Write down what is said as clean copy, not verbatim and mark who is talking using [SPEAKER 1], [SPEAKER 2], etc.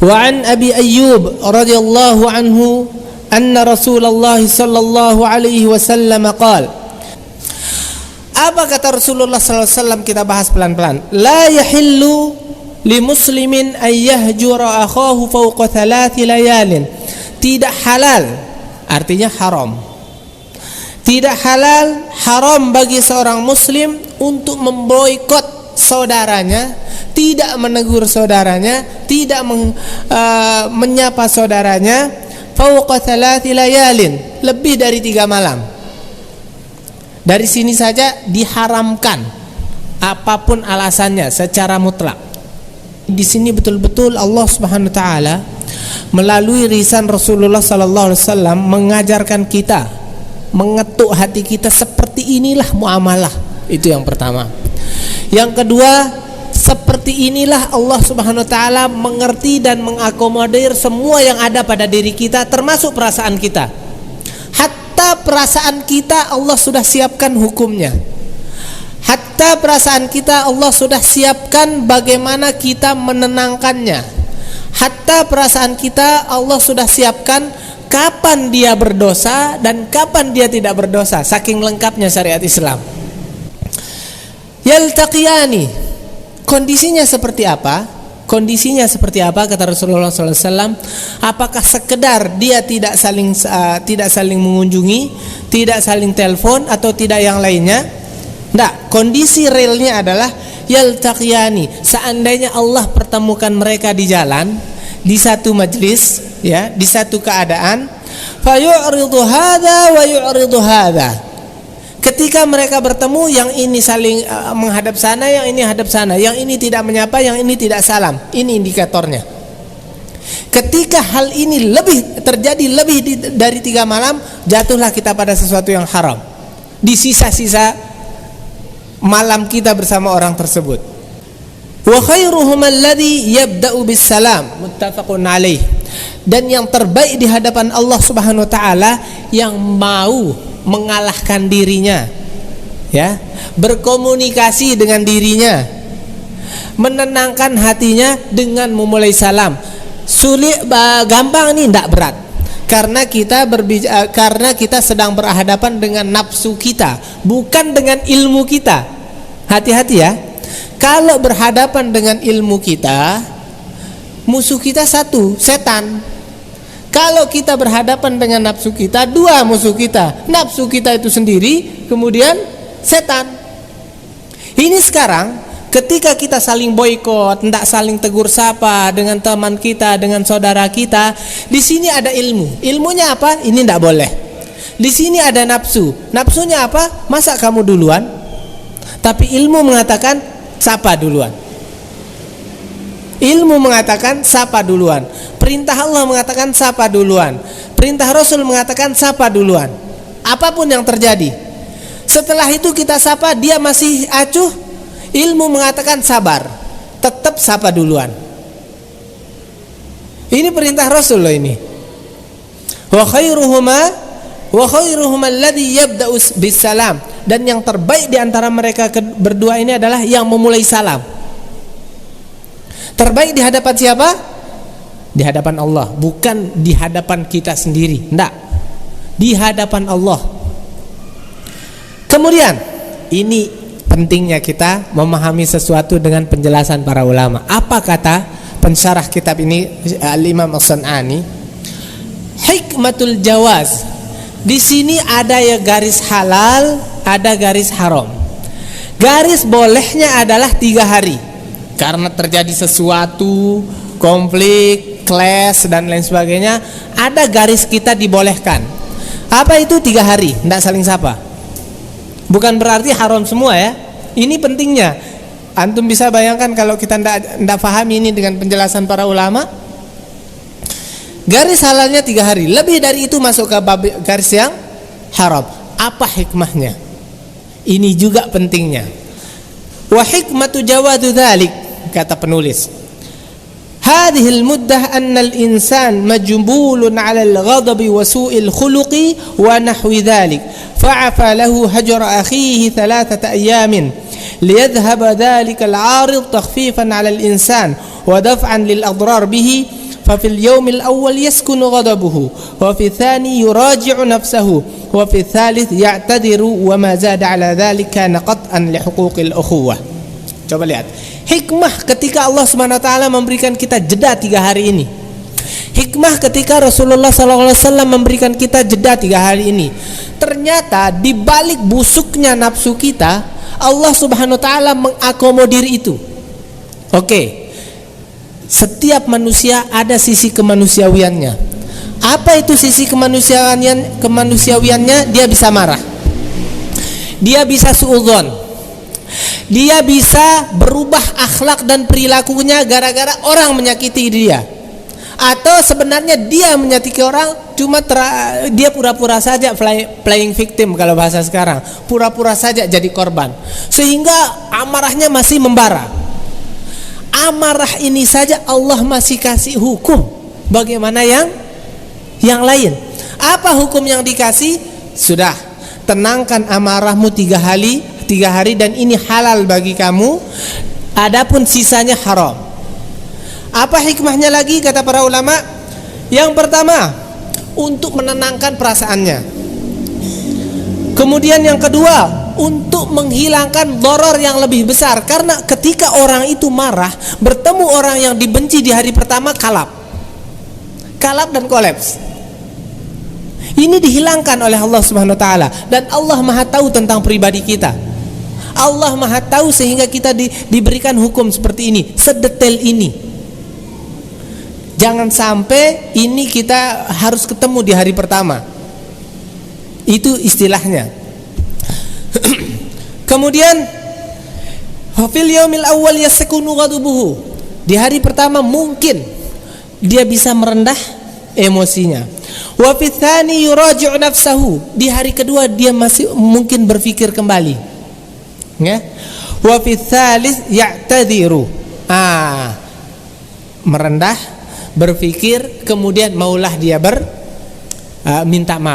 [SPEAKER 1] Wa an Abi Ayyub radhiyallahu anhu anna Rasulullah sallallahu alaihi wasallam qala. Apa kata Rasulullah sallallahu alaihi wasallam, kita bahas pelan-pelan. La yahillu li muslimin ay yahjura akhahu fawqa 3 layalin. Tidak halal, artinya haram. Tidak halal, haram bagi seorang muslim untuk memboikot saudaranya, tidak menegur saudaranya, tidak menyapa saudaranya fawqa 3 layalin, lebih dari 3 malam. Dari sini saja diharamkan, apapun alasannya secara mutlak. Di sini betul-betul Allah Subhanahu wa taala melalui lisan Rasulullah sallallahu alaihi wasallam mengajarkan kita, mengetuk hati kita, seperti inilah muamalah. Itu yang pertama. Yang kedua, seperti inilah Allah Subhanahu wa taala mengerti dan mengakomodir semua yang ada pada diri kita, termasuk perasaan kita. Hatta perasaan kita Allah sudah siapkan hukumnya. Hatta perasaan kita Allah sudah siapkan bagaimana kita menenangkannya. Hatta perasaan kita Allah sudah siapkan kapan dia berdosa dan kapan dia tidak berdosa. Saking lengkapnya syariat Islam. Yaltaqiyani, kondisinya seperti apa? Kondisinya seperti apa kata Rasulullah SAW? Apakah sekedar dia tidak saling mengunjungi, tidak saling telepon, atau tidak yang lainnya? Tidak. Kondisi realnya adalah yaltaqiyani. Seandainya Allah pertemukan mereka di jalan, di satu majlis, ya, di satu keadaan, fayu'ridu hadza wa yu'ridu hadza. Ketika mereka bertemu, yang ini saling menghadap sana, yang ini hadap sana, yang ini tidak menyapa, yang ini tidak salam. Ini indikatornya. Ketika hal ini terjadi lebih dari 3 malam, jatuhlah kita pada sesuatu yang haram. Di sisa-sisa malam kita bersama orang tersebut. Wa khairuhum alladhi yabda'u bis salam, muttafaqun alaih. Dan yang terbaik di hadapan Allah Subhanahu wa taala yang mau mengalahkan dirinya, ya, berkomunikasi dengan dirinya, menenangkan hatinya dengan memulai salam. Sulit, gampang nih, tidak berat. Karena kita sedang berhadapan dengan nafsu kita, bukan dengan ilmu kita. Hati-hati ya. Kalau berhadapan dengan ilmu kita, musuh kita satu, setan. Kalau kita berhadapan dengan nafsu kita, 2 musuh kita. Nafsu kita itu sendiri, kemudian setan. Ini sekarang ketika kita saling boikot, tidak saling tegur sapa dengan teman kita, dengan saudara kita, di sini ada ilmu. Ilmunya apa? Ini tidak boleh. Di sini ada nafsu. Nafsunya apa? Masa kamu duluan? Tapi ilmu mengatakan sapa duluan. Ilmu mengatakan sapa duluan. Perintah Allah mengatakan sapa duluan. Perintah Rasul mengatakan sapa duluan. Apapun yang terjadi, setelah itu kita sapa, dia masih acuh, ilmu mengatakan sabar, tetap sapa duluan. Ini perintah Rasul loh ini. Wa khairuhuma alladhi yabda'u bis salam. Dan yang terbaik di antara mereka berdua ini adalah yang memulai salam. Terbaik di hadapan siapa? Di hadapan Allah, bukan di hadapan kita sendiri. Tidak, di hadapan Allah. Kemudian, ini pentingnya kita memahami sesuatu dengan penjelasan para ulama. Apa kata pensyarah kitab ini, Al-Imam As-San'ani? Hikmatul jawaz. Di sini ada ya garis halal, ada garis haram. Garis bolehnya adalah 3 hari. Karena terjadi sesuatu, konflik, clash dan lain sebagainya, ada garis kita dibolehkan. Apa itu 3 hari? Tidak saling sapa. Bukan berarti haram semua ya. Ini pentingnya. Antum bisa bayangkan kalau kita tidak pahami ini dengan penjelasan para ulama. Garis halalnya 3 hari. Lebih dari itu masuk ke garis yang haram. Apa hikmahnya? Ini juga pentingnya. Wa hikmatu jawadu dzalik, kata penulis. Hadhil muddah anna al-insan majbulun 'ala al-ghadabi wa su'il khuluqi wa nahwi dhalik. Fa'afa lahu hajra akhihi 3 ayamin liyadhhab dhalika al-'arid takhfifan 'ala al-insan wa daf'an lil adrar bihi fa fil yaumil awwal yaskunu ghadabuhu wa fi tsani yuraji'u nafsahu wa fi tsalits ya'tadiru wa ma zada 'ala dzalika naqatan li huquqil ukhuwah. Coba lihat hikmah ketika Allah Subhanahu wa taala memberikan kita jeda 3 hari ini. Hikmah ketika Rasulullah SAW memberikan kita jeda 3 hari ini. Ternyata di balik busuknya nafsu kita, Allah Subhanahu wa taala mengakomodir itu. Oke. Setiap manusia ada sisi kemanusiawiannya. Apa itu sisi kemanusiawiannya? Dia bisa marah. Dia bisa suudzon. Dia bisa berubah akhlak dan perilakunya gara-gara orang menyakiti dia. Atau sebenarnya dia menyakiti orang, cuma dia pura-pura saja playing victim kalau bahasa sekarang, pura-pura saja jadi korban, sehingga amarahnya masih membara. Amarah ini saja Allah masih kasih hukum. Bagaimana yang lain? Apa hukum yang dikasih? Sudah, tenangkan amarahmu 3 hari dan ini halal bagi kamu. Adapun sisanya haram. Apa hikmahnya lagi kata para ulama? Yang pertama, untuk menenangkan perasaannya. Kemudian yang kedua, untuk menghilangkan doror yang lebih besar. Karena ketika orang itu marah, bertemu orang yang dibenci di hari pertama, kalap dan kolaps. Ini dihilangkan oleh Allah Subhanahu wa taala, dan Allah Maha tahu tentang pribadi kita. Allah Maha tahu sehingga kita diberikan hukum seperti ini, sedetail ini. Jangan sampai ini kita harus ketemu di hari pertama. Itu istilahnya. Kemudian fil yaumil awwal yaskunu ghadabuhu. Di hari pertama mungkin dia bisa merendah emosinya. Wa fi tsani yuraji'u nafsahu. Di hari kedua dia masih mungkin berpikir kembali. Ya. Wa fi tsalits ya'tadiru. Merendah, berpikir, kemudian maulah dia minta maaf.